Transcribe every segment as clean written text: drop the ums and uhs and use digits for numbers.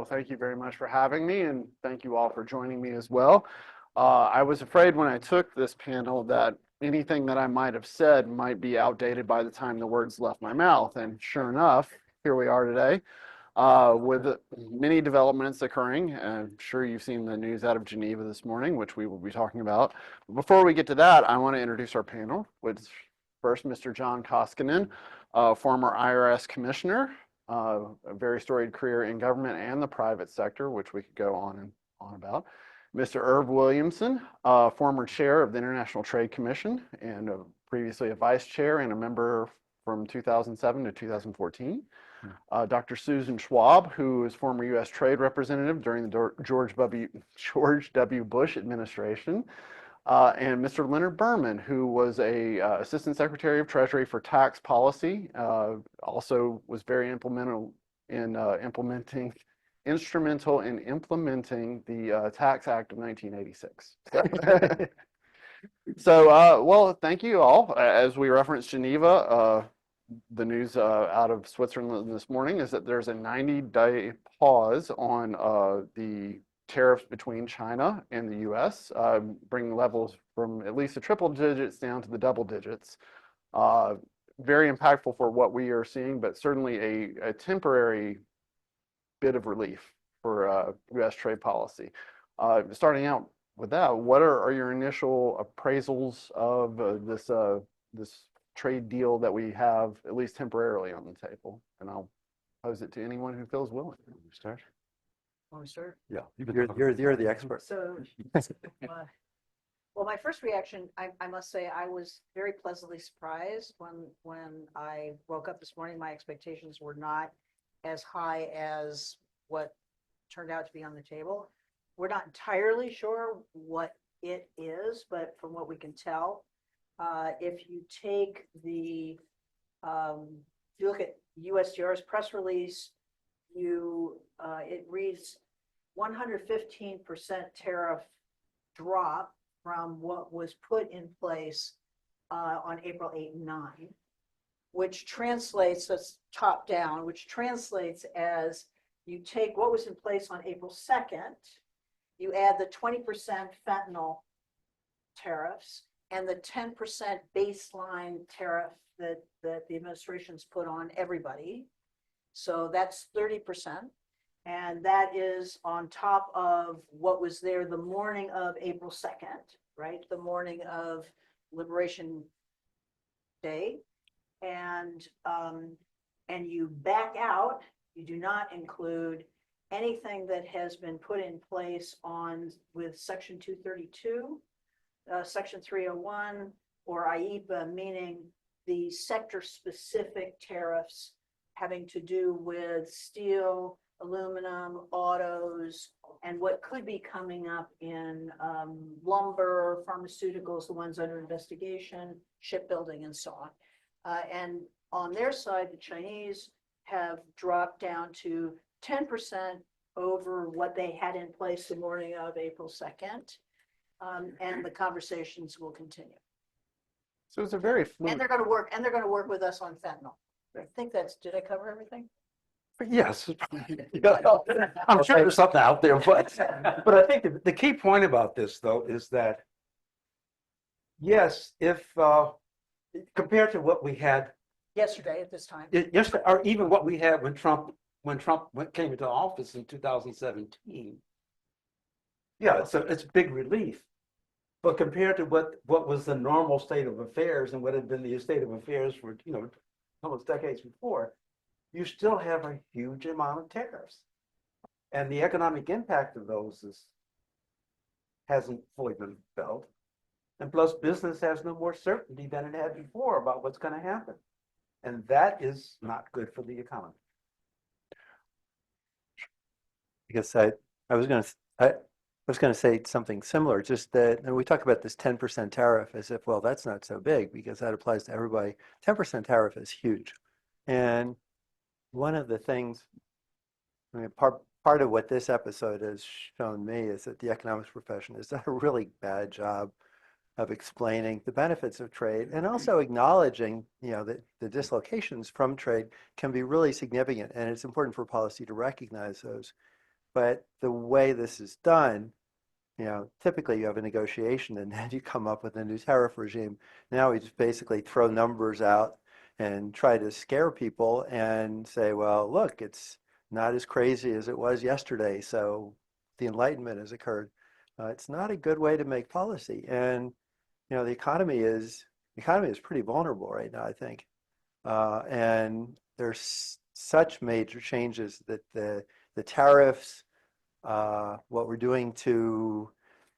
Well, thank you very much for having me, and thank you all for joining me as well. I was afraid when I took this panel that anything that I might have said might be outdated by the time the words left my mouth, and sure enough, here we are today with many developments occurring. I'm sure you've seen the news out of Geneva this morning, which we will be talking about. Before we get to that, I want to introduce our panel with first Mr. John Koskinen, former IRS commissioner, a very storied career in government and the private sector, which we could go on and on about. Mr. Irv Williamson, former chair of the International Trade Commission and previously a vice chair and a member from 2007 to 2014. Dr. Susan Schwab, who is former U.S. Trade Representative during the George W. Bush administration. And Mr. Leonard Burman, who was a Assistant Secretary of Treasury for Tax Policy, also was very instrumental in implementing the Tax Act of 1986. Well, thank you all. As we referenced Geneva, the news out of Switzerland this morning is that there's a 90-day pause on the tariffs between China and the U.S., bringing levels from at least the triple digits down to the double digits. Very impactful for what we are seeing, but certainly a temporary bit of relief for U.S. trade policy. Starting out with that, what are your initial appraisals of this trade deal that we have at least temporarily on the table? And I'll pose it to anyone who feels willing. Start. Want to start? Yeah, you're the expert. So, well, my first reaction, I must say, I was very pleasantly surprised when I woke up this morning. My expectations were not as high as what turned out to be on the table. We're not entirely sure what it is, but from what we can tell, if you take if you look at USTR's press release, it reads 115% tariff drop from what was put in place on April 8 and 9, which translates as top down, which translates as you take what was in place on April 2nd, you add the 20% fentanyl tariffs and the 10% baseline tariff that the administration's put on everybody. So that's 30%. And that is on top of what was there the morning of April 2nd, right? The morning of Liberation Day. And you back out, you do not include anything that has been put in place with Section 232, Section 301, or IEPA, meaning the sector-specific tariffs having to do with steel, aluminum, autos, and what could be coming up in lumber, pharmaceuticals, the ones under investigation, shipbuilding, and so on. And on their side, the Chinese have dropped down to 10% over what they had in place the morning of April 2nd. And the conversations will continue. So it's a very fluid. And they're going to work with us on fentanyl. I think did I cover everything? Yes, I'm sure there's something out there, but I think the key point about this, though, is that yes, if compared to what we had yesterday at this time, yesterday, or even what we had when Trump came into office in 2017, yeah, it's a big relief. But compared to what was the normal state of affairs and what had been the state of affairs for almost decades before, you still have a huge amount of tariffs, and the economic impact of those hasn't fully been felt. And plus, business has no more certainty than it had before about what's going to happen, and that is not good for the economy. Because I was going to say something similar, just that, and we talk about this 10% tariff as if, well, that's not so big because that applies to everybody. 10% tariff is huge. And one of the things, I mean, part of what this episode has shown me is that the economics profession has done a really bad job of explaining the benefits of trade and also acknowledging, that the dislocations from trade can be really significant, and it's important for policy to recognize those. But the way this is done, typically you have a negotiation and then you come up with a new tariff regime. Now we just basically throw numbers out and try to scare people and say, well, look, it's not as crazy as it was yesterday, so the Enlightenment has occurred. It's not a good way to make policy. And the economy is pretty vulnerable right now, I think. And there's such major changes that the tariffs, what we're doing to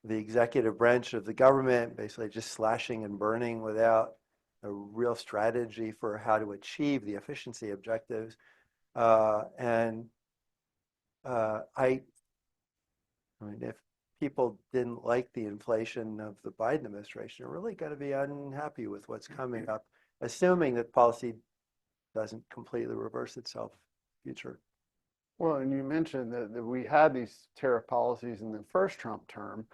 the executive branch of the government, basically just slashing and burning without a real strategy for how to achieve the efficiency objectives. I mean, if people didn't like the inflation of the Biden administration, they're really going to be unhappy with what's coming up, assuming that policy doesn't completely reverse itself in the future. Well, and you mentioned that we had these tariff policies in the first Trump term.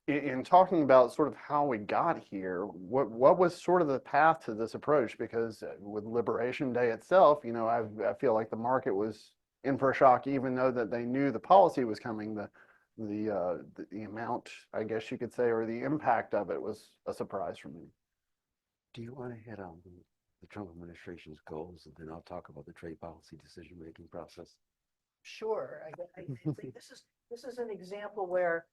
In talking about sort of how we got here, what was sort of the path to this approach? Because with Liberation Day itself, I feel like the market was in for a shock, even though that they knew the policy was coming. The amount, I guess you could say, or the impact of it was a surprise for me. Do you want to hit on the Trump administration's goals, and then I'll talk about the trade policy decision-making process? Sure. I think this is an example where,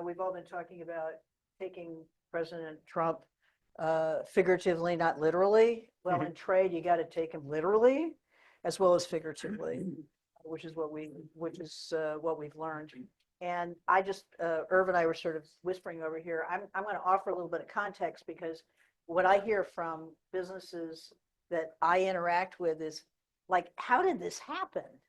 we've all been talking about taking President Trump figuratively, not literally. Well, in trade, you got to take him literally as well as figuratively, which is what we've learned. And I just, Irv and I were sort of whispering over here. I'm going to offer a little bit of context, because what I hear from businesses that I interact with is like, how did this happen?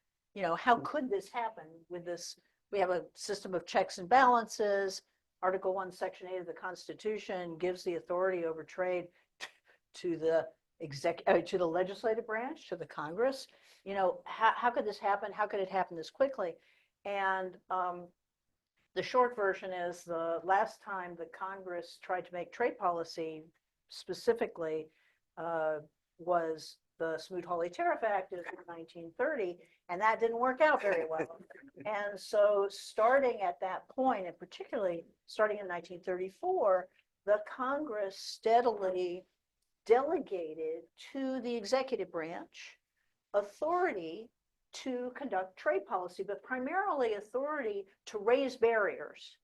How could this happen with this? We have a system of checks and balances. Article 1, Section 8 of the Constitution gives the authority over trade to the legislative branch, to the Congress. How could this happen? How could it happen this quickly? And the short version is, the last time the Congress tried to make trade policy specifically was the Smoot-Hawley Tariff Act of 1930, and that didn't work out very well. And so starting at that point, and particularly starting in 1934, the Congress steadily delegated to the executive branch authority to conduct trade policy, but primarily authority to raise barriers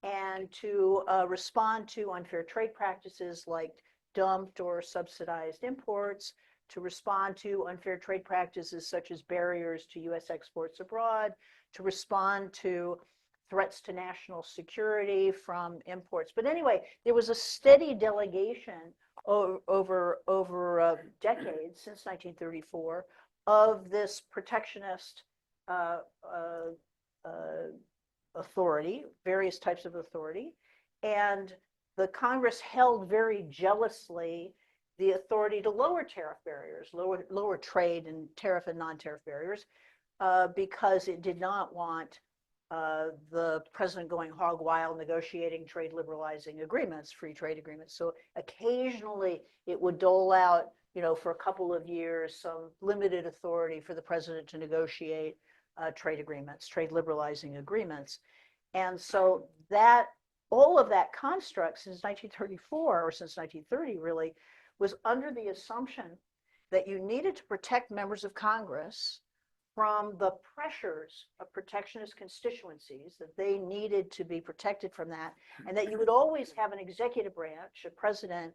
and to respond to unfair trade practices like dumped or subsidized imports, to respond to unfair trade practices such as barriers to U.S. exports abroad, to respond to threats to national security from imports. But anyway, there was a steady delegation over decades, since 1934, of this protectionist authority, various types of authority. And the Congress held very jealously the authority to lower tariff barriers, lower trade and tariff and non-tariff barriers, because it did not want the president going hog wild negotiating trade liberalizing agreements, free trade agreements. So occasionally it would dole out, for a couple of years, some limited authority for the president to negotiate trade agreements, trade liberalizing agreements. And so that all of that construct since 1934, or since 1930 really, was under the assumption that you needed to protect members of Congress from the pressures of protectionist constituencies, that they needed to be protected from that, and that you would always have an executive branch, a president,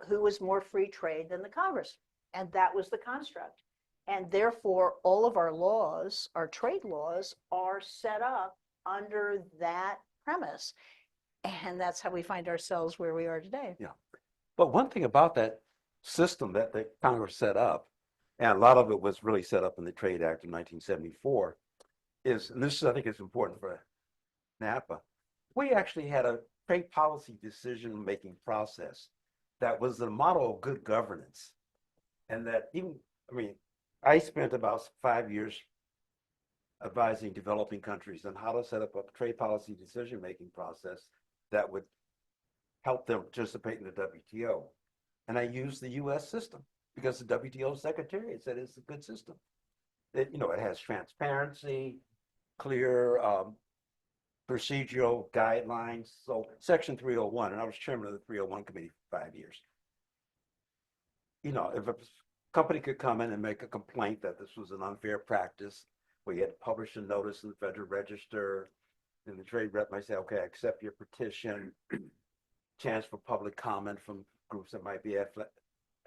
who was more free trade than the Congress. And that was the construct. And therefore, all of our laws, our trade laws, are set up under that premise. And that's how we find ourselves where we are today. Yeah. But one thing about that system that the Congress set up, and a lot of it was really set up in the Trade Act of 1974, is, and this I think is important for NAPA, we actually had a trade policy decision-making process that was the model of good governance. And that I spent about 5 years advising developing countries on how to set up a trade policy decision-making process that would help them participate in the WTO. And I used the US system because the WTO secretariat said it's a good system. It, you know, it has transparency, clear procedural guidelines. So Section 301, and I was chairman of the 301 committee for 5 years. You know, if a company could come in and make a complaint that this was an unfair practice, we had to publish a notice in the Federal Register, and the trade rep might say, okay, I accept your petition, chance for public comment from groups that might be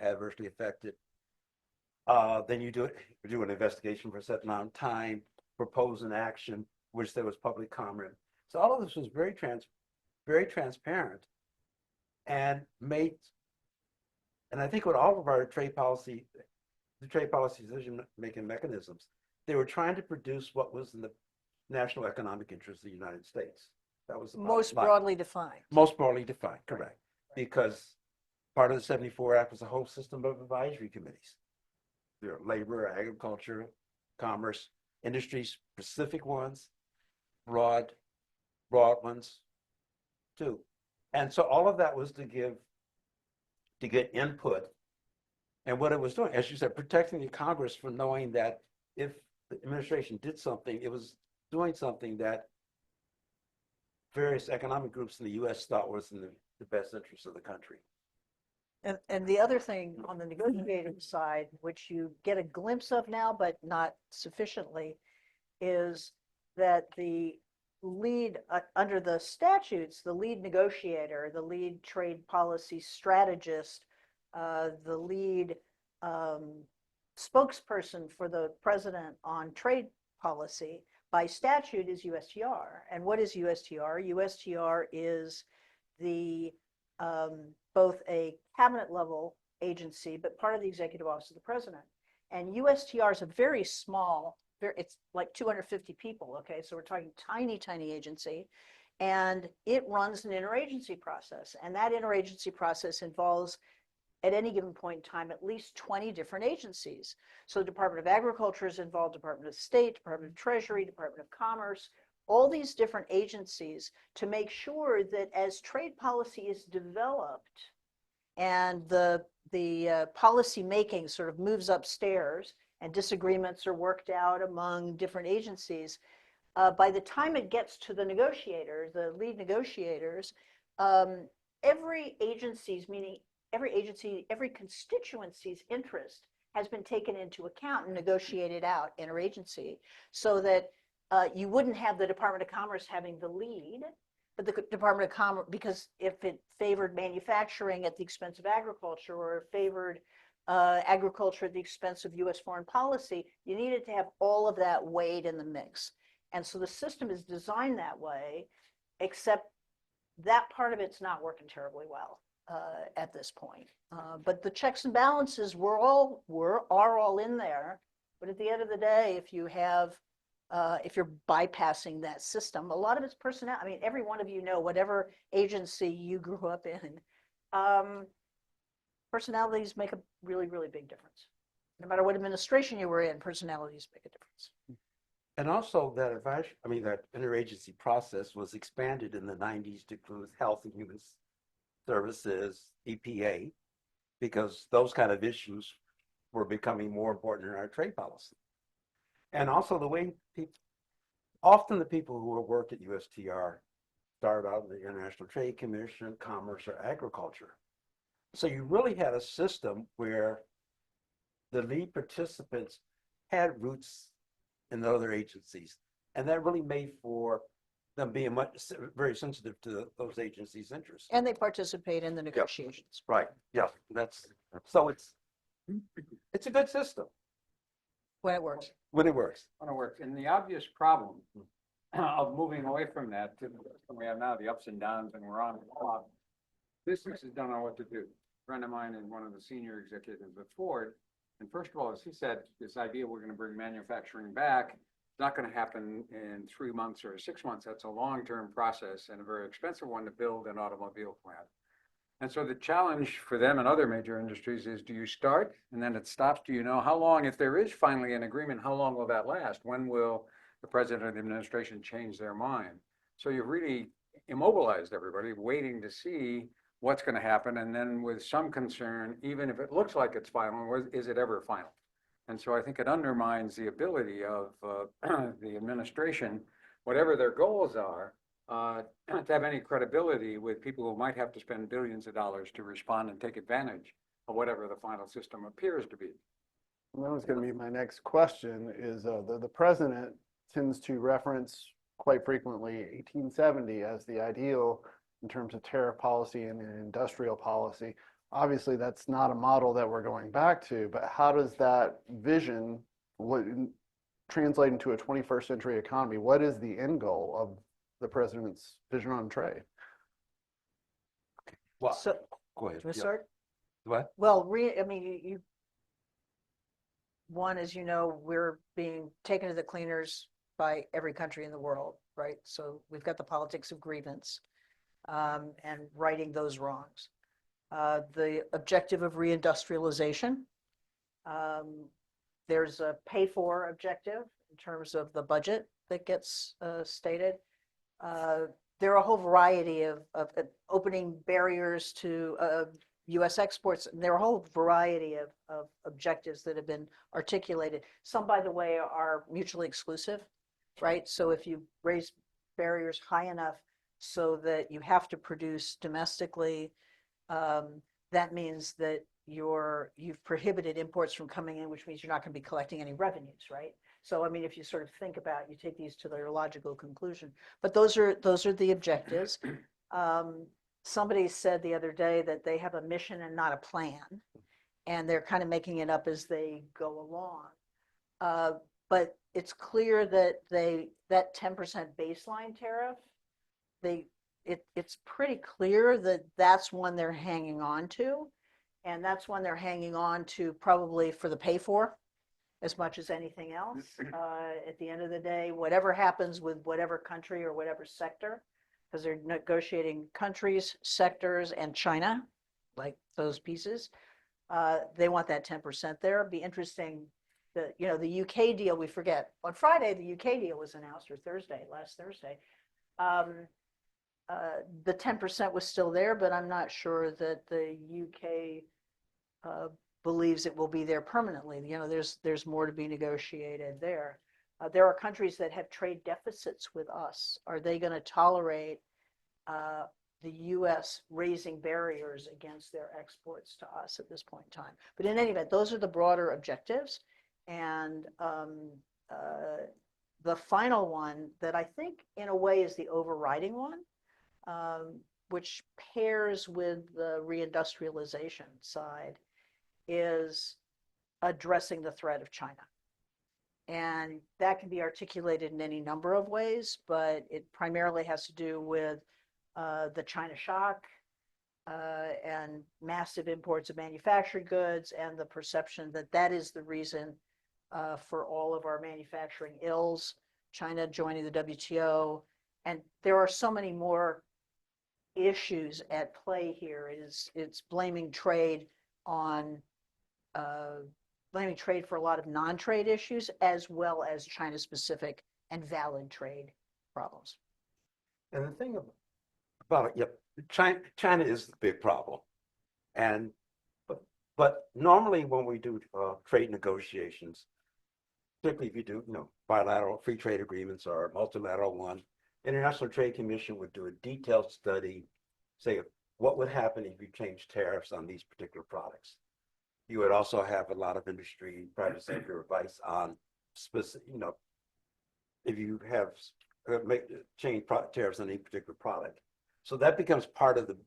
adversely affected. Then you do an investigation for a certain amount of time, propose an action, which there was public comment. So all of this was very transparent, and made. And I think with all of our trade policy, the trade policy decision-making mechanisms, they were trying to produce what was in the national economic interest of the United States. That was the bottom Most line. broadly defined. Most broadly defined, correct. Because part of the 74 Act was a whole system of advisory committees. There are labor, agriculture, commerce, industry-specific ones, broad ones, too. And so all of that was to get input. And what it was doing, as you said, protecting the Congress from knowing that if the administration did something, it was doing something that various economic groups in the U.S. thought was in the best interest of the country. And the other thing on the negotiating side, which you get a glimpse of now, but not sufficiently, is that the lead, under the statutes, the lead negotiator, the lead trade policy strategist, the lead spokesperson for the president on trade policy by statute is USTR. And what is USTR? USTR is the both a cabinet level agency, but part of the executive office of the president. And USTR is a very small, it's like 250 people, okay? So we're talking tiny agency. And it runs an interagency process. And that interagency process involves, at any given point in time, at least 20 different agencies. So the Department of Agriculture is involved, Department of State, Department of Treasury, Department of Commerce, all these different agencies to make sure that as trade policy is developed and the policy making sort of moves upstairs and disagreements are worked out among different agencies, by the time it gets to the negotiators, the lead negotiators, every agency's, meaning every agency, every constituency's interest has been taken into account and negotiated out interagency, so that you wouldn't have the Department of Commerce having the lead, but the Department of Commerce, because if it favored manufacturing at the expense of agriculture, or favored agriculture at the expense of U.S. foreign policy, you needed to have all of that weighed in the mix. And so the system is designed that way, except that part of it's not working terribly well at this point. But the checks and balances are all in there. But at the end of the day, if you have if you're bypassing that system, a lot of it's personnel. I mean, every one of you know, whatever agency you grew up in, personalities make a really big difference. No matter what administration you were in, personalities make a difference. And also that that interagency process was expanded in the 90s to include Health and Human Services, EPA, because those kind of issues were becoming more important in our trade policy. And also the way often the people who work at USTR start out in the International Trade Commission, Commerce, or Agriculture. So you really had a system where the lead participants had roots in the other agencies, and that really made for them being very sensitive to those agencies' interests. And they participate in the negotiations. Right. Yeah. So it's a good system When it works. when it works. When it works. And the obvious problem of moving away from that to the system we have now, the ups and downs, and we're on the clock. Businesses don't know what to do. A friend of mine and one of the senior executives at Ford, and first of all, as he said, this idea we're going to bring manufacturing back, it's not going to happen in 3 months or 6 months. That's a long-term process and a very expensive one to build an automobile plant. And so the challenge for them and other major industries is, do you start and then it stops? Do you know how long, if there is finally an agreement, how long will that last? When will the president of the administration change their mind? So you've really immobilized everybody, waiting to see what's going to happen. And then with some concern, even if it looks like it's final, is it ever final? And so I think it undermines the ability of the administration, whatever their goals are, to have any credibility with people who might have to spend billions of dollars to respond and take advantage of whatever the final system appears to be. And that was going to be my next question is the president tends to reference quite frequently 1870 as the ideal in terms of tariff policy and industrial policy. Obviously, that's not a model that we're going back to, but how does that vision translate into a 21st century economy? What is the end goal of the president's vision on trade? Well, So, go ahead. do we Yeah. start? What? Well, I mean, one, as you know, we're being taken to the cleaners by every country in the world, right? So we've got the politics of grievance and righting those wrongs. The objective of reindustrialization. There's a pay for objective in terms of the budget that gets stated. There are a whole variety of opening barriers to U.S. exports. And there are a whole variety of objectives that have been articulated. Some, by the way, are mutually exclusive, right? So if you raise barriers high enough so that you have to produce domestically, that means that you've prohibited imports from coming in, which means you're not going to be collecting any revenues, right? So, I mean, if you sort of think about, you take these to their logical conclusion, but those are the objectives. Somebody said the other day that they have a mission and not a plan, and they're kind of making it up as they go along. But it's clear that that 10% baseline tariff, it's pretty clear that that's one they're hanging on to, and that's one they're hanging on to probably for the pay for as much as anything else. At the end of the day, whatever happens with whatever country or whatever sector, because they're negotiating countries, sectors, and China, like those pieces, they want that 10% there. It'd be interesting that, the UK deal, we forget. On Friday, the UK deal was announced, or last Thursday. The 10% was still there, but I'm not sure that the UK believes it will be there permanently. There's more to be negotiated there. There are countries that have trade deficits with us. Are they going to tolerate the U.S. raising barriers against their exports to us at this point in time? But in any event, those are the broader objectives. And the final one that I think in a way is the overriding one, which pairs with the reindustrialization side, is addressing the threat of China. And that can be articulated in any number of ways, but it primarily has to do with the China shock and massive imports of manufactured goods, and the perception that that is the reason for all of our manufacturing ills, China joining the WTO. And there are so many more issues at play here. It's blaming trade on blaming trade for a lot of non-trade issues, as well as China-specific and valid trade problems. And the thing about it, yep, China is the big problem. And but normally when we do trade negotiations, particularly if you do bilateral free trade agreements or a multilateral one, International Trade Commission would do a detailed study, say what would happen if you change tariffs on these particular products. You would also have a lot of industry, private sector advice on specific, if you have change tariffs on any particular product. So that becomes part of the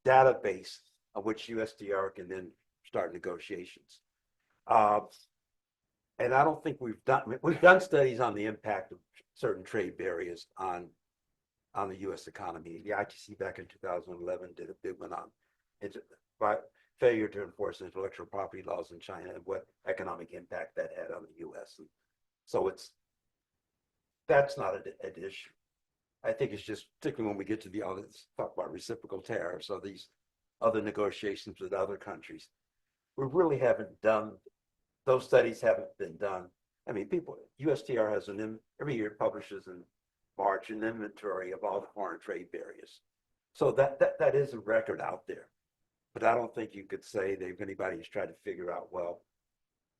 database of which USTR can then start negotiations. And I don't think we've done studies on the impact of certain trade barriers on the U.S. economy. The ITC back in 2011 did a big one on failure to enforce intellectual property laws in China and what economic impact that had on the U.S. And so that's not an issue. I think it's just, particularly when we get to the others, talk about reciprocal tariffs or these other negotiations with other countries. We really haven't done, those studies haven't been done. I mean, USTR has every year publishes in March an inventory of all the foreign trade barriers. So that is a record out there. But I don't think you could say that if anybody has tried to figure out, well,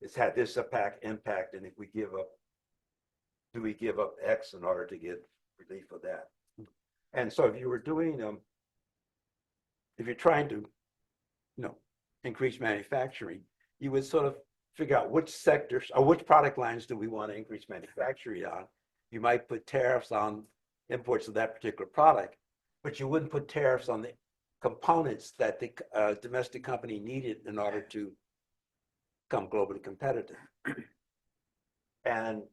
it's had this impact, and if we give up, do we give up X in order to get relief of that? And so if you were doing, if you're trying to, increase manufacturing, you would sort of figure out which sectors or which product lines do we want to increase manufacturing on. You might put tariffs on imports of that particular product, but you wouldn't put tariffs on the components that the domestic company needed in order to become globally competitive. And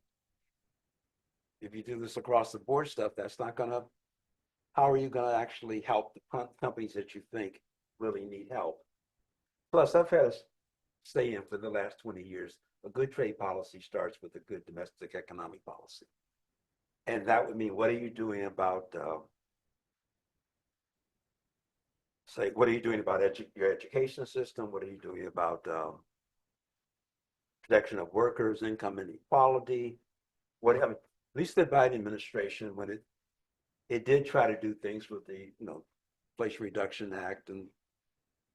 if you do this across the board stuff, that's not going to, how are you going to actually help the companies that you think really need help? Plus, I've had a saying for the last 20 years, a good trade policy starts with a good domestic economic policy. And that would mean, what are you doing about, what are you doing about your education system? What are you doing about protection of workers, income inequality? At least the Biden administration, when it did try to do things with the, Inflation Reduction Act, and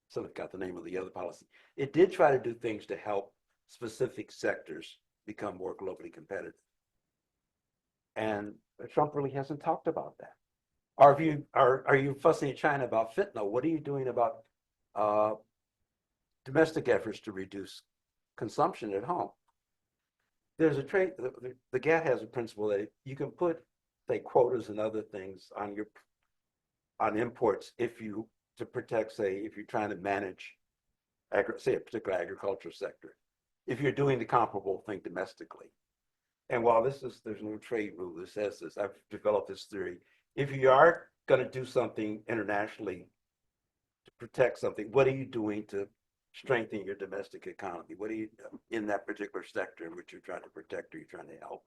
sort of got the name of the other policy. It did try to do things to help specific sectors become more globally competitive. And Trump really hasn't talked about that. Or are you fussing at China about fentanyl? What are you doing about domestic efforts to reduce consumption at home? There's a trade, the GATT has a principle that you can put, say, quotas and other things on imports to protect, say, if you're trying to manage, say, a particular agricultural sector, if you're doing the comparable thing domestically. And while there's no trade rule that says this, I've developed this theory. If you are going to do something internationally to protect something, what are you doing to strengthen your domestic economy? What are you in that particular sector in which you're trying to protect or you're trying to help?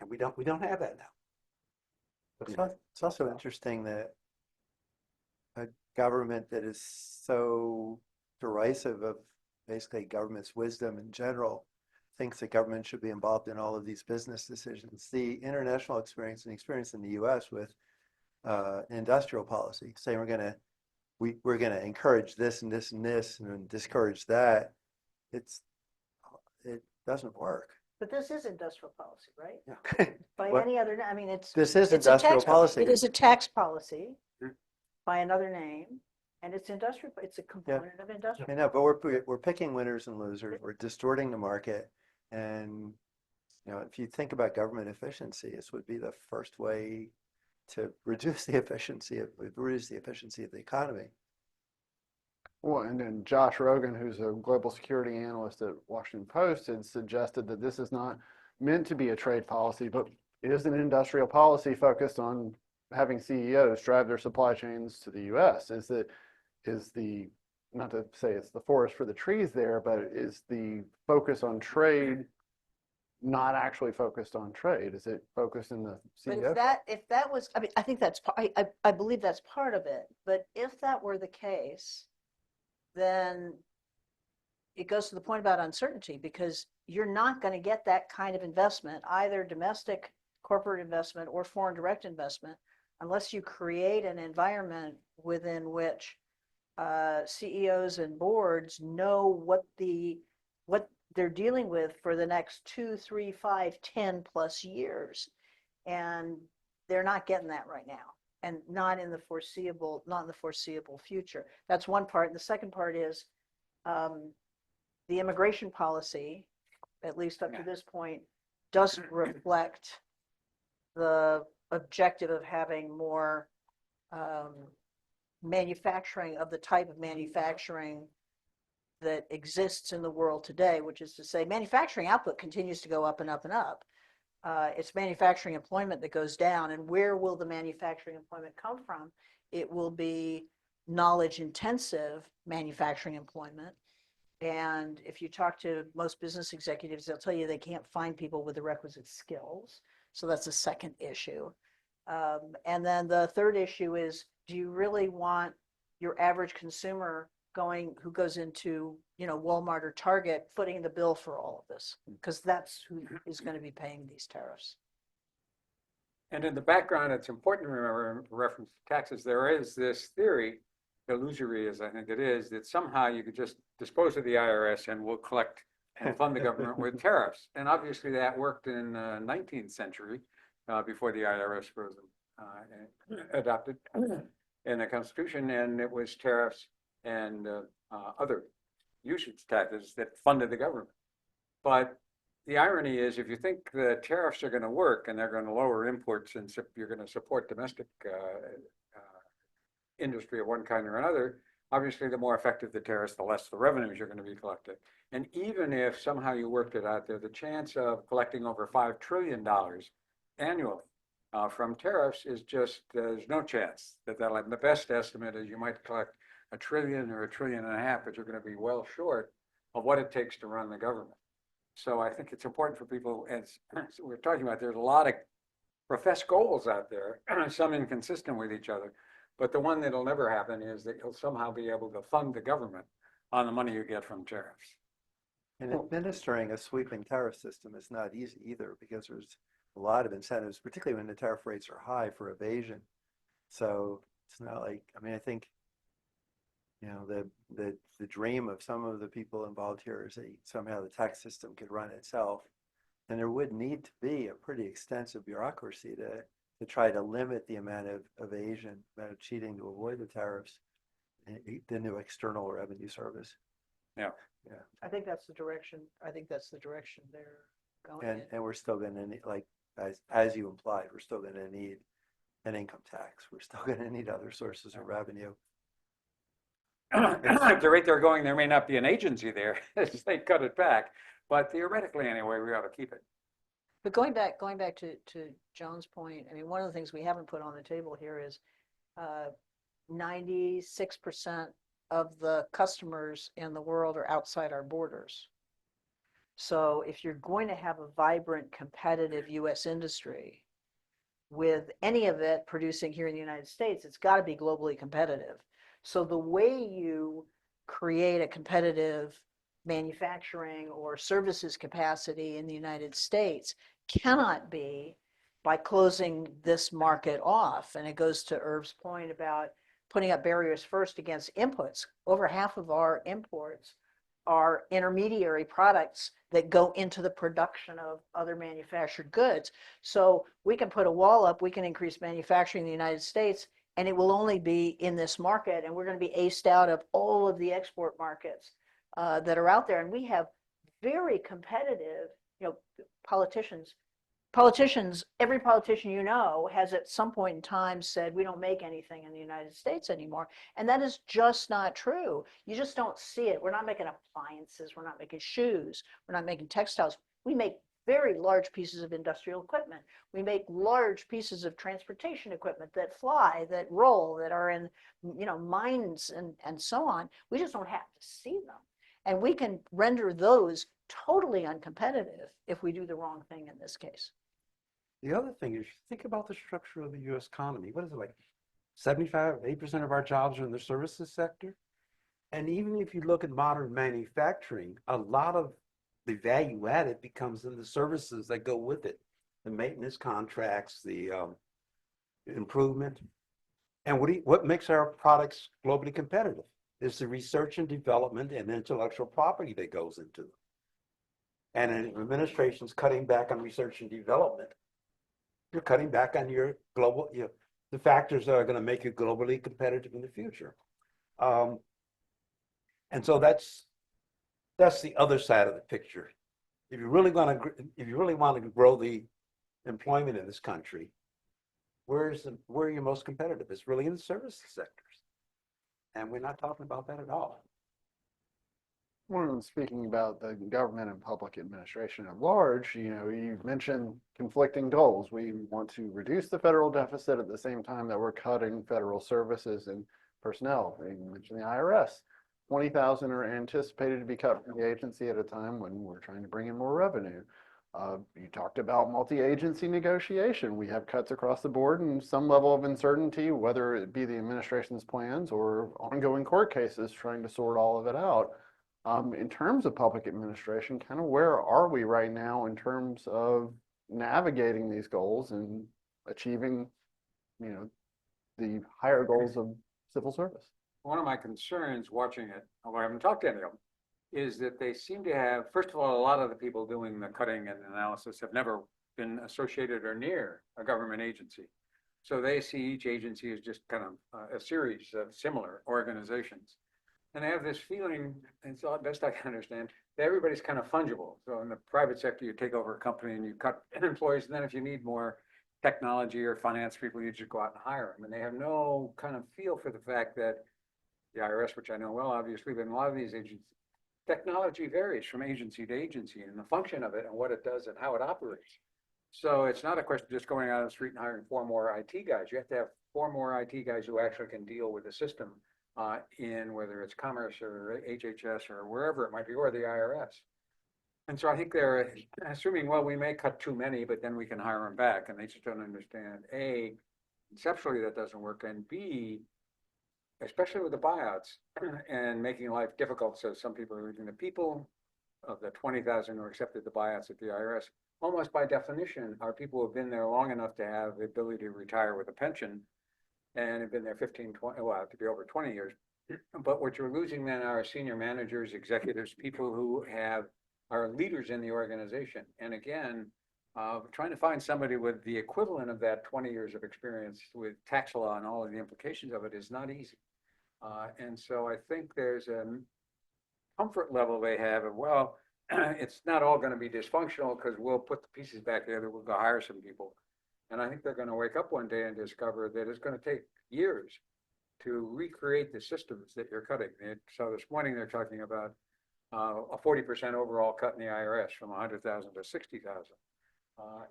And we don't have that now. It's also interesting that a government that is so derisive of basically government's wisdom in general thinks that government should be involved in all of these business decisions. The international experience and experience in the U.S. with industrial policy, saying we're going to encourage this and this and this and discourage that, it doesn't work. But this is industrial policy, right? Yeah. By What? any other, I mean, This is it's a industrial tax policy. It is a tax policy Mm. by another name, and it's industrial, it's a component of industrial. I know, but we're picking winners and losers. We're distorting the market, and if you think about government efficiency, this would be the first way to reduce the efficiency of the economy. Well, and then Josh Rogan, who's a global security analyst at Washington Post, had suggested that this is not meant to be a trade policy, but is an industrial policy focused on having CEOs drive their supply chains to the U.S. Is the, not to say it's the forest for the trees there, but is the focus on trade not actually focused on trade? Is it focused in the But CEO? if that was, I mean, I think that's, I believe that's part of it, but if that were the case, then it goes to the point about uncertainty, because you're not going to get that kind of investment, either domestic corporate investment or foreign direct investment, unless you create an environment within which CEOs and boards know what they're dealing with for the next 2, 3, 5, 10 plus years. And they're not getting that right now, and not in the foreseeable future. That's one part. And the second part is the immigration policy, at least up to this point, doesn't reflect the objective of having more manufacturing of the type of manufacturing that exists in the world today, which is to say manufacturing output continues to go up and up and up. It's manufacturing employment that goes down. And where will the manufacturing employment come from? It will be knowledge intensive manufacturing employment. And if you talk to most business executives, they'll tell you they can't find people with the requisite skills. So that's a second issue. And then the third issue is, do you really want your average consumer who goes into, Walmart or Target, footing the bill for all of this? Because that's who is going to be paying these tariffs. And in the background, it's important to remember, in reference to taxes, there is this theory, illusory as I think it is, that somehow you could just dispose of the IRS and we'll collect and fund the government with tariffs. And obviously that worked in the 19th century, before the IRS was adopted in the Constitution, and it was tariffs and other usage taxes that funded the government. But the irony is, if you think the tariffs are going to work and they're going to lower imports and you're going to support domestic industry of one kind or another, obviously the more effective the tariffs, the less the revenues you're going to be collecting. And even if somehow you worked it out there, the chance of collecting over $5 trillion annually from tariffs is just, there's no chance that that'll happen. The best estimate is you might collect $1 trillion or $1.5 trillion, but you're going to be well short of what it takes to run the government. So I think it's important for people, as we're talking about, there's a lot of professed goals out there, some inconsistent with each other. But the one that'll never happen is that you'll somehow be able to fund the government on the money you get from tariffs. And administering a sweeping tariff system is not easy either, because there's a lot of incentives, particularly when the tariff rates are high, for evasion. So it's not like, I mean, I think, you know, the dream of some of the people involved here is that somehow the tax system could run itself. And there would need to be a pretty extensive bureaucracy to try to limit the amount of evasion, amount of cheating to avoid the tariffs, the new External Revenue Service. Yeah. Yeah. I think that's the direction, they're going in. And we're still going to need, like, as you implied, we're still going to need an income tax. We're still going to need other sources of revenue. At the rate they're going, there may not be an agency there as they cut it back, but theoretically anyway, we ought to keep it. But going back to Joan's point, I mean, one of the things we haven't put on the table here is 96% of the customers in the world are outside our borders. So if you're going to have a vibrant, competitive U.S. industry, with any of it producing here in the United States, it's got to be globally competitive. So the way you create a competitive manufacturing or services capacity in the United States cannot be by closing this market off. And it goes to Irv's point about putting up barriers first against inputs. Over half of our imports are intermediary products that go into the production of other manufactured goods. So we can put a wall up, we can increase manufacturing in the United States, and it will only be in this market, and we're going to be aced out of all of the export markets that are out there. And we have very competitive, you know, politicians, every politician you know has at some point in time said, we don't make anything in the United States anymore. And that is just not true. You just don't see it. We're not making appliances. We're not making shoes. We're not making textiles. We make very large pieces of industrial equipment. We make large pieces of transportation equipment that fly, that roll, that are in, you know, mines and so on. We just don't have to see them. And we can render those totally uncompetitive if we do the wrong thing in this case. The other thing is, think about the structure of the U.S. economy. What is it, like 8% of our jobs are in the services sector? And even if you look at modern manufacturing, a lot of the value added becomes in the services that go with it. The maintenance contracts, the improvement. And what makes our products globally competitive is the research and development and intellectual property that goes into them. And an administration's cutting back on research and development, you're cutting back on your global, you know, the factors that are going to make you globally competitive in the future. And so that's the other side of the picture. If you really want to grow the employment in this country, where are you most competitive? It's really in the services sectors. And we're not talking about that at all. When speaking about the government and public administration at large, you know, you mentioned conflicting goals. We want to reduce the federal deficit at the same time that we're cutting federal services and personnel. You mentioned the IRS. 20,000 are anticipated to be cut from the agency at a time when we're trying to bring in more revenue. You talked about multi-agency negotiation. We have cuts across the board and some level of uncertainty, whether it be the administration's plans or ongoing court cases trying to sort all of it out. In terms of public administration, kind of where are we right now in terms of navigating these goals and achieving, you know, the higher goals of civil service? One of my concerns watching it, although I haven't talked to any of them, is that they seem to have, first of all, a lot of the people doing the cutting and analysis have never been associated or near a government agency. So they see each agency as just kind of a series of similar organizations. And I have this feeling, and it's all best I can understand, that everybody's kind of fungible. So in the private sector, you take over a company and you cut employees, and then if you need more technology or finance people, you just go out and hire them. And they have no kind of feel for the fact that the IRS, which I know well, obviously, but in a lot of these agencies, technology varies from agency to agency and the function of it and what it does and how it operates. So it's not a question of just going out on the street and hiring 4 more IT guys. You have to have 4 more IT guys who actually can deal with the system in whether it's Commerce or HHS or wherever it might be, or the IRS. And so I think they're assuming, well, we may cut too many, but then we can hire them back. And they just don't understand, A, conceptually that doesn't work, and B, especially with the buyouts and making life difficult. So some people are losing the people of the 20,000 who accepted the buyouts at the IRS. Almost by definition, are people who have been there long enough to have the ability to retire with a pension and have been there 15, 20, well, to be over 20 years. But what you're losing then are senior managers, executives, people who are leaders in the organization. And again, trying to find somebody with the equivalent of that 20 years of experience with tax law and all of the implications of it is not easy. And so I think there's a comfort level they have of, well, it's not all going to be dysfunctional because we'll put the pieces back together, we'll go hire some people. And I think they're going to wake up one day and discover that it's going to take years to recreate the systems that you're cutting. So this morning they're talking about a 40% overall cut in the IRS from 100,000 to 60,000.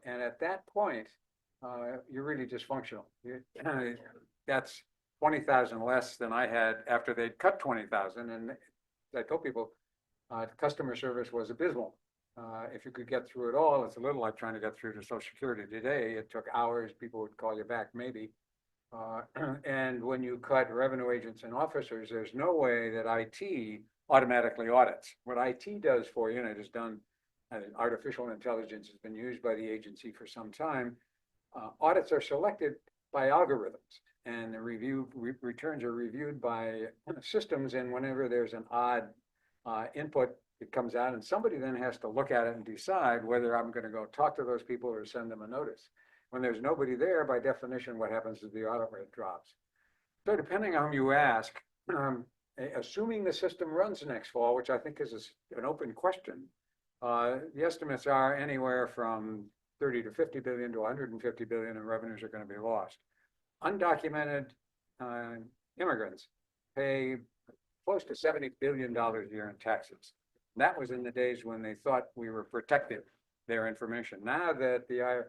And at that point, you're really dysfunctional. That's 20,000 less than I had after they'd cut 20,000. And I told people, customer service was abysmal. If you could get through it all, it's a little like trying to get through to Social Security today. It took hours. People would call you back, maybe. And when you cut revenue agents and officers, there's no way that IT automatically audits. What IT does for you, and it is done, artificial intelligence has been used by the agency for some time. Audits are selected by algorithms, and the returns are reviewed by systems. And whenever there's an odd input, it comes out, and somebody then has to look at it and decide whether I'm going to go talk to those people or send them a notice. When there's nobody there, by definition, what happens is the audit rate drops. So depending on whom you ask, assuming the system runs next fall, which I think is an open question, the estimates are anywhere from 30 to 50 billion to 150 billion in revenues are going to be lost. Undocumented immigrants pay close to $70 billion a year in taxes. That was in the days when they thought we were protecting their information. Now that the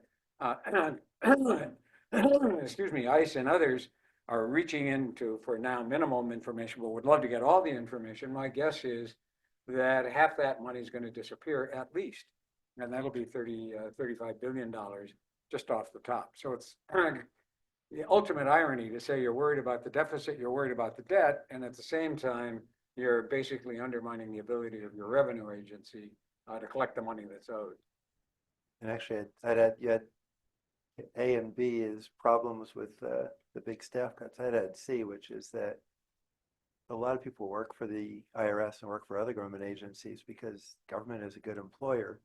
excuse me, ICE and others are reaching into for now minimum information, but would love to get all the information, my guess is that half that money is going to disappear at least. And that'll be $35 billion just off the top. So it's the ultimate irony to say you're worried about the deficit, you're worried about the debt, and at the same time, you're basically undermining the ability of your revenue agency to collect the money that's owed. And actually, you had A and B is problems with the big staff cuts. I'd add C, which is that a lot of people work for the IRS and work for other government agencies because government is a good employer,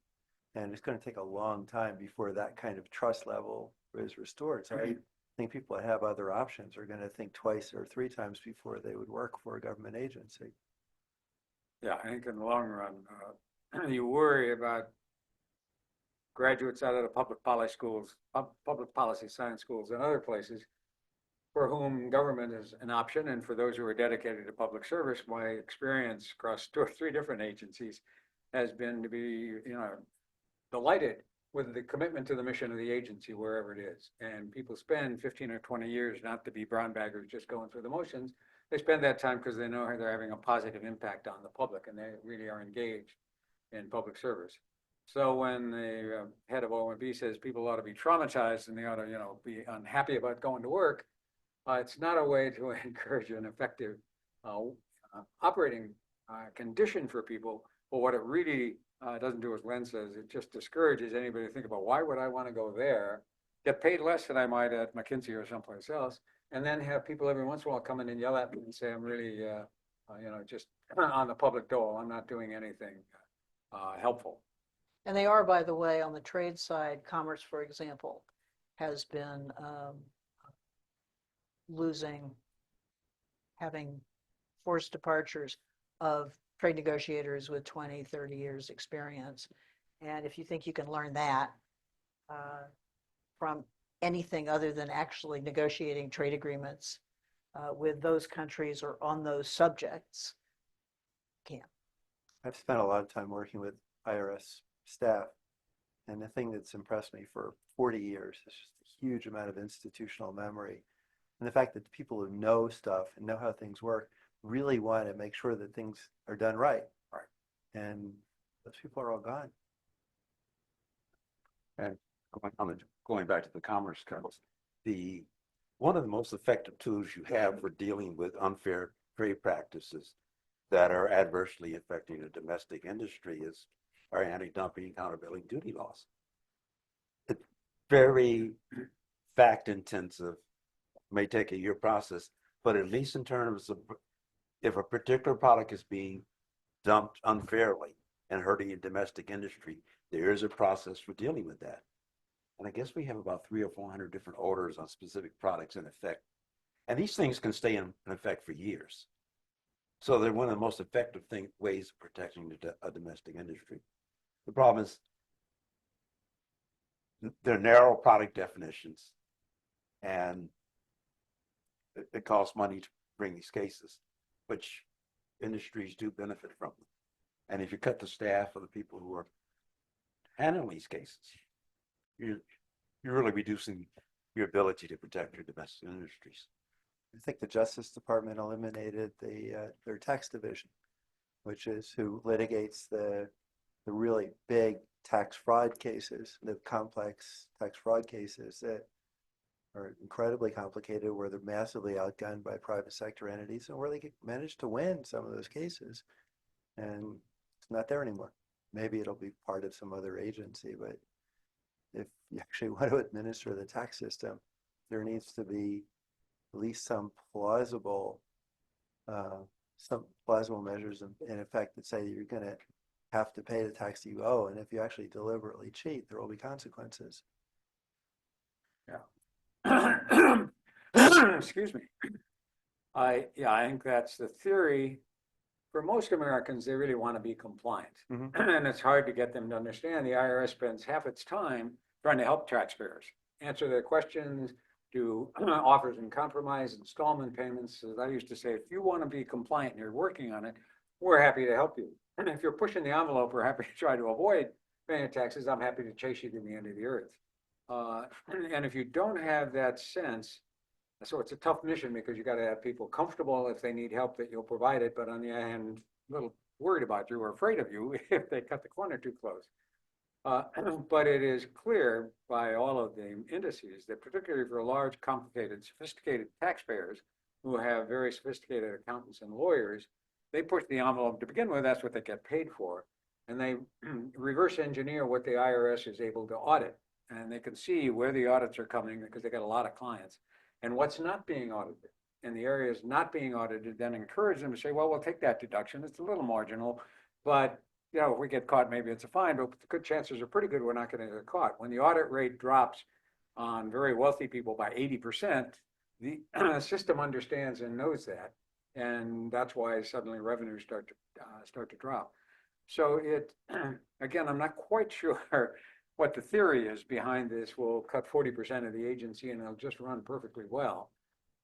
and it's going to take a long time before that kind of trust level is restored. So I think people that have other options are going to think twice or 3 times before they would work for a government agency. Yeah, I think in the long run, you worry about graduates out of the public policy schools, public policy science schools and other places for whom government is an option. And for those who are dedicated to public service, my experience across 2 or 3 different agencies has been to be, delighted with the commitment to the mission of the agency, wherever it is. And people spend 15 or 20 years not to be brown baggers just going through the motions. They spend that time because they know they're having a positive impact on the public and they really are engaged in public service. So when the head of OMB says people ought to be traumatized and they ought to, be unhappy about going to work, it's not a way to encourage an effective operating condition for people. But what it really doesn't do, as Len says, it just discourages anybody to think about why would I want to go there, get paid less than I might at McKinsey or someplace else, and then have people every once in a while come in and yell at me and say I'm really just on the public dole. I'm not doing anything helpful. And they are, by the way, on the trade side, commerce, for example, has been having forced departures of trade negotiators with 20, 30 years experience. And if you think you can learn that from anything other than actually negotiating trade agreements with those countries or on those subjects, can't. I've spent a lot of time working with IRS staff, and the thing that's impressed me for 40 years is just a huge amount of institutional memory. And the fact that the people who know stuff and know how things work really want to make sure that things are done right. Right. And those people are all gone. And going back to the Commerce Clause, one of the most effective tools you have for dealing with unfair trade practices that are adversely affecting the domestic industry is our anti-dumping and countervailing duty laws. It's very fact intensive, may take a year process, but at least in terms of if a particular product is being dumped unfairly and hurting the domestic industry, there is a process for dealing with that. And I guess we have about 300 or 400 different orders on specific products in effect. And these things can stay in effect for years. So they're one of the most effective ways of protecting a domestic industry. The problem is they're narrow product definitions, and it costs money to bring these cases, which industries do benefit from them. And if you cut the staff of the people who are handling these cases, you're really reducing your ability to protect your domestic industries. I think the Justice Department eliminated their tax division, which is who litigates the really big tax fraud cases, the complex tax fraud cases that are incredibly complicated, where they're massively outgunned by private sector entities, and where they manage to win some of those cases. And it's not there anymore. Maybe it'll be part of some other agency, but if you actually want to administer the tax system, there needs to be at least some plausible measures in effect that say that you're going to have to pay the tax that you owe, and if you actually deliberately cheat, there will be consequences. Yeah. Excuse me. I think that's the theory. For most Americans, they really want to be compliant. And it's hard to get them to understand the IRS spends half its time trying to help taxpayers answer their questions, do offers and compromise, installment payments. As I used to say, if you want to be compliant and you're working on it, we're happy to help you. And if you're pushing the envelope, we're happy to try to avoid paying taxes. I'm happy to chase you to the end of the earth. And if you don't have that sense, so it's a tough mission, because you got to have people comfortable if they need help that you'll provide it, but on the other hand, a little worried about you or afraid of you if they cut the corner too close. But it is clear by all of the indices that particularly for large, complicated, sophisticated taxpayers who have very sophisticated accountants and lawyers, they push the envelope to begin with. That's what they get paid for. And they reverse engineer what the IRS is able to audit. And they can see where the audits are coming because they got a lot of clients. And what's not being audited. And the areas not being audited then encourage them to say, well, we'll take that deduction. It's a little marginal, but if we get caught, maybe it's a fine, but the good chances are pretty good we're not going to get caught. When the audit rate drops on very wealthy people by 80%, the system understands and knows that. And that's why suddenly revenues start to drop. So again, I'm not quite sure what the theory is behind this. We'll cut 40% of the agency and it'll just run perfectly well.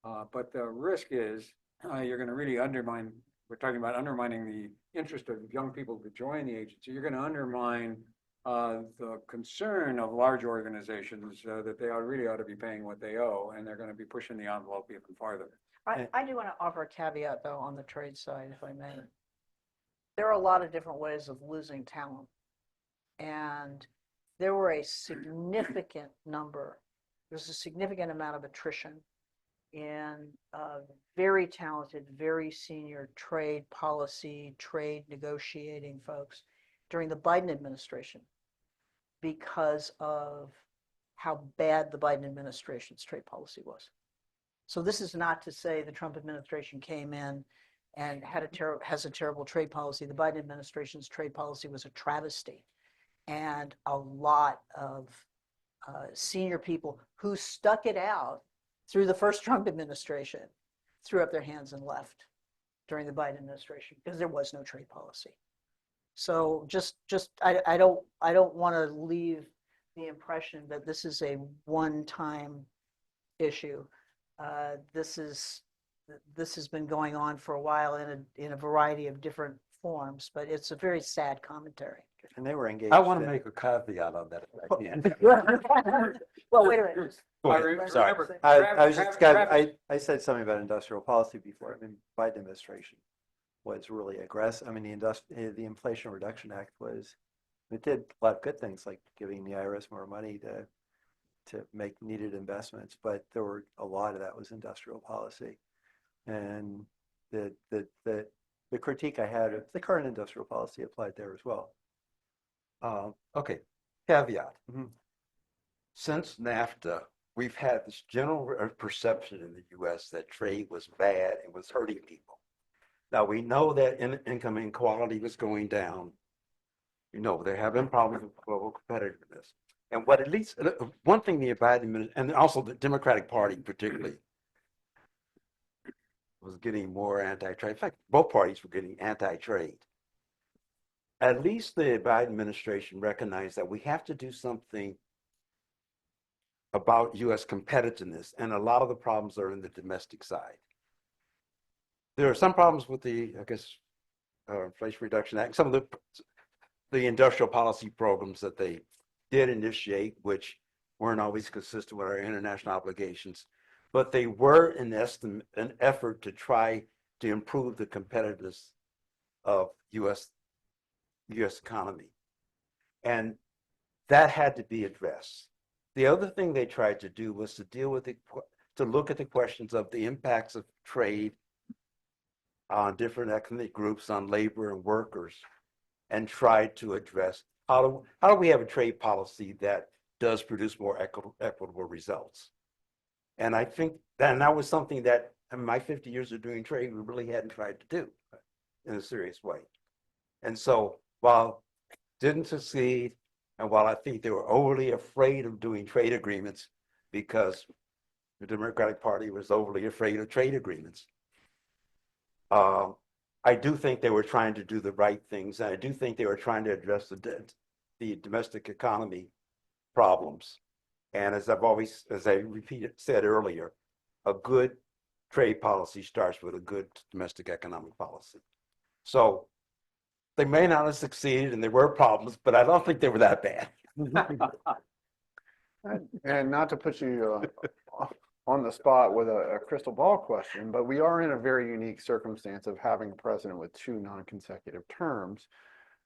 But the risk is you're going to really undermine, we're talking about undermining the interest of young people to join the agency. You're going to undermine the concern of large organizations that they really ought to be paying what they owe, and they're going to be pushing the envelope even farther. I do want to offer a caveat, though, on the trade side, if I may. There are a lot of different ways of losing talent. And there were a significant there's a significant amount of attrition in very talented, very senior trade policy, trade negotiating folks during the Biden administration because of how bad the Biden administration's trade policy was. So this is not to say the Trump administration came in and has a terrible trade policy. The Biden administration's trade policy was a travesty. And a lot of senior people who stuck it out through the first Trump administration threw up their hands and left during the Biden administration because there was no trade policy. So I don't want to leave the impression that this is a one-time issue. This has been going on for a while in a variety of different forms, but it's a very sad commentary. And they were engaged. I want to in- make a caveat on that if I can. Well, wait a minute. Go I ahead. re- Sorry. remember- I was just, Travis- I said something about industrial policy before. I mean, Biden administration was really aggressive. I mean, the Inflation Reduction Act it did a lot of good things like giving the IRS more money to make needed investments, but there were a lot of that was industrial policy. And the critique I had of the current industrial policy applied there as well. Okay, caveat. Mhm. Since NAFTA, we've had this general perception in the US that trade was bad and was hurting people. Now, we know that income inequality was going down. You know, there have been problems with global competitiveness. And what at least, one thing the Biden administration, and also the Democratic Party particularly, was getting more anti-trade. In fact, both parties were getting anti-trade. At least the Biden administration recognized that we have to do something about US competitiveness, and a lot of the problems are in the domestic side. There are some problems with the, I guess, Inflation Reduction Act, some of the industrial policy programs that they did initiate, which weren't always consistent with our international obligations, but they were an effort to try to improve the competitiveness of US economy. And that had to be addressed. The other thing they tried to do was to deal with to look at the questions of the impacts of trade on different ethnic groups, on labor and workers, and try to address how do we have a trade policy that does produce more equitable results. And I think that was something that in my 50 years of doing trade, we really hadn't tried to do in a serious way. And so while it didn't succeed, and while I think they were overly afraid of doing trade agreements because the Democratic Party was overly afraid of trade agreements, I do think they were trying to do the right things. And I do think they were trying to address the domestic economy problems. And as I said earlier, a good trade policy starts with a good domestic economic policy. So they may not have succeeded and there were problems, but I don't think they were that bad. And not to put you on the spot with a crystal ball question, but we are in a very unique circumstance of having a president with 2 non-consecutive terms.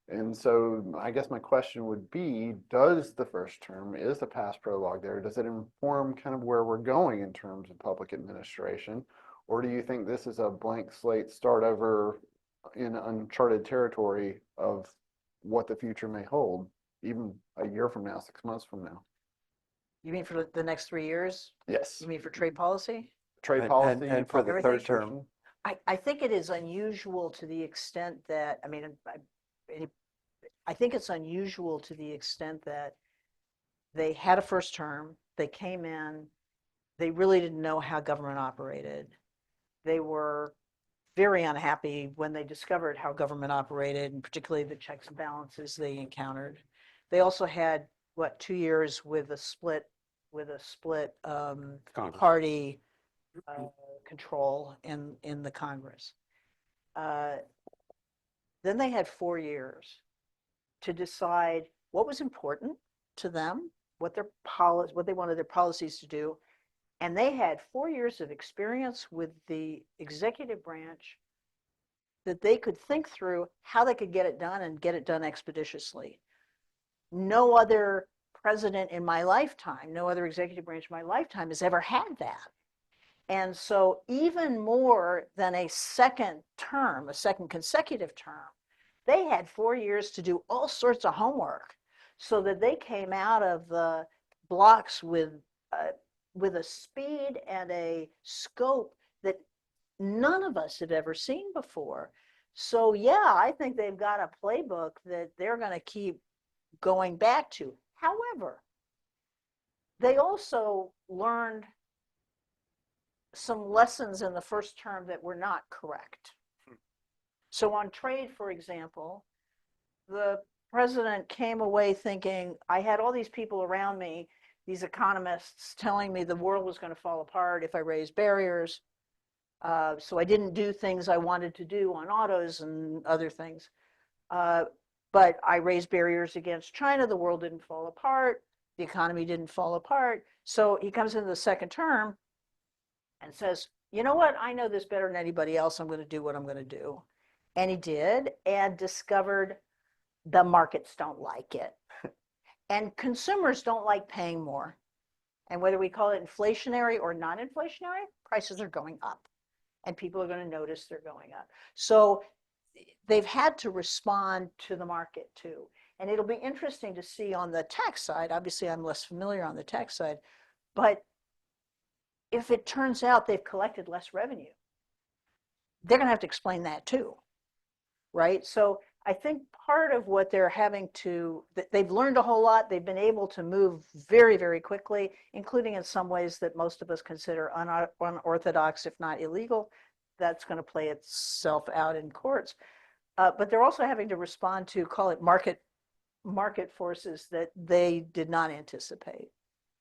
And so I guess my question would be, does the first term, is the past prologue there, does it inform kind of where we're going in terms of public administration? Or do you think this is a blank slate start over in uncharted territory of what the future may hold, even a year from now, 6 months from now? You mean for the next 3 years? Yes. You mean for trade policy? Trade policy. And for the public third administration? term. I think it is unusual to the extent that, I think it's unusual to the extent that they had a first term, they came in, they really didn't know how government operated. They were very unhappy when they discovered how government operated, and particularly the checks and balances they encountered. They also had, 2 years with a split Congress. party control in the Congress. Then they had 4 years to decide what was important to them, what they wanted their policies to do, and they had 4 years of experience with the executive branch that they could think through how they could get it done and get it done expeditiously. No other president in my lifetime, no other executive branch in my lifetime has ever had that. And so even more than a second consecutive term, they had 4 years to do all sorts of homework so that they came out of the blocks with a speed and a scope that none of us have ever seen before. So yeah, I think they've got a playbook that they're going to keep going back to. However, they also learned some lessons in the first term that were not correct. So on trade, for example, the president came away thinking, I had all these people around me, these economists telling me the world was going to fall apart if I raised barriers. So I didn't do things I wanted to do on autos and other things. But I raised barriers against China. The world didn't fall apart. The economy didn't fall apart. So he comes into the second term and says, you know what? I know this better than anybody else. I'm going to do what I'm going to do. And he did, and discovered the markets don't like it. And consumers don't like paying more. And whether we call it inflationary or non-inflationary, prices are going up. And people are going to notice they're going up. So they've had to respond to the market too. And it'll be interesting to see on the tax side. Obviously, I'm less familiar on the tax side. But if it turns out they've collected less revenue, they're going to have to explain that too. Right? So I think part of what they're having to, they've learned a whole lot. They've been able to move very, very quickly, including in some ways that most of us consider unorthodox, if not illegal. That's going to play itself out in courts. But they're also having to respond to, call it market forces that they did not anticipate.